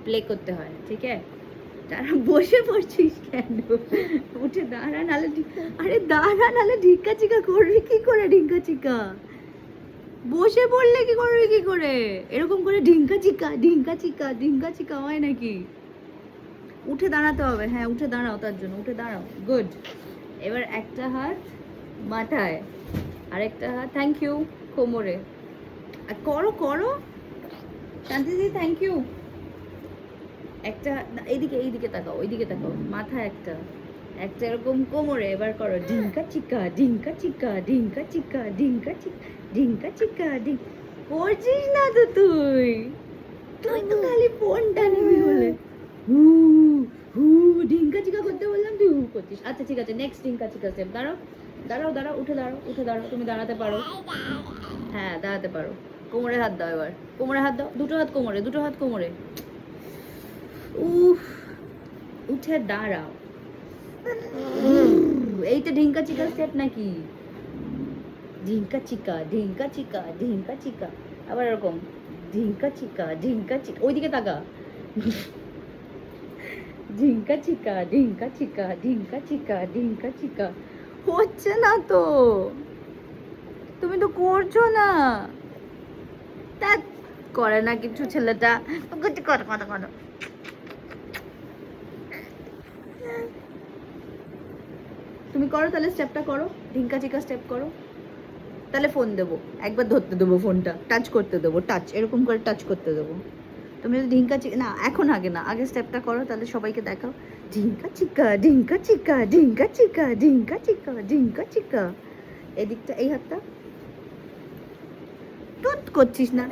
Play করতে হয়, ঠিক আছে? তারা বসে পড়ছিস কেন? উঠে দাঁড়া, নালে আরে দাঁড়া, নালে ঢিঙ্কা চিকা করবি কি করে? ঢিঙ্কা চিকা বসে পড়লে কি করবি কি করে? এরকম করে ঢিঙ্কা চিকা ঢিঙ্কা চিকা ঢিঙ্কা চিকা হয় নাকি? উঠে দাঁড়াতে হবে, হ্যাঁ উঠে দাঁড়াও, তার জন্য উঠে দাঁড়াও। গুড। এবার একটা হাত মাথায়, আরেকটা হাত থ্যাংক ইউ কোমরে। আর করো করো শান্তিদি, থ্যাংক ইউ। একটা এইদিকে, এইদিকে তাকাও, ওইদিকে তাকাও, মাথা একটা, একটা এরকম কোমরে। এবার করো ঢিঙ্কা চিকা ঢিঙ্কা চিকা ঢিঙ্কা চিকা ঢিঙ্কা চিকা ঢিঙ্কা চিকা ঢিঙ্কা। করছিস না তো তুই, তুই তো খালি ফোনটা নিবি বলে হু হু ঢিঙ্কা চিকা করতে বললাম, তুই হু করছিস। আচ্ছা ঠিক আছে, নেক্সট ঢিঙ্কা চিকা স্টেপ। দাঁড়াও দাঁড়াও দাঁড়াও, উঠে দাঁড়াও, উঠে দাঁড়াও, তুমি দাঁড়াতে পারো, হ্যাঁ দাঁড়াতে পারো। কোমরে হাত দাও, এবার কোমরে হাত দাও, দুটো হাত কোমরে, দুটো হাত কোমরে। উফ, উঠে দাঁড়াও। এইটা ঢিঙ্কা চিকা স্টেপ নাকি? ঢিঙ্কা চিকা ঢিঙ্কা চিকা ঢিঙ্কা চিকা। আবার এরকম ঢিঙ্কা চিকা ঢিঙ্কা চিকা, ওইদিকে তাকা। ঢিঙ্কা চিকা ঢিঙ্কা চিকা ঢিঙ্কা চিকা ঢিঙ্কা চিকা। হচ্ছে না তো, তুমি তো করছো না। তা করে না কিছু ছেলেটা, কর কর কর। তুমি করো তাহলে, স্টেপটা করো, ঢিঙ্কা চিকা স্টেপ করো। তাহলে ফোন দেবো, একবার ধরতে দেবো ফোনটা, টাচ করতে দেবো, টাচ এরকম করে টাচ করতে দেবো। তুমি যদি ঢিঙ্কা চিকা না, এখন আগে না, আগে স্টেপটা করো, তাহলে সবাইকে দেখাও। ঢিঙ্কা চিকা ঢিঙ্কা চিকা ঢিঙ্কা চিকা ঢিঙ্কা চিকা ঢিঙ্কা চিকা। এদিকটা, এই হাতটা টুট করছিস না।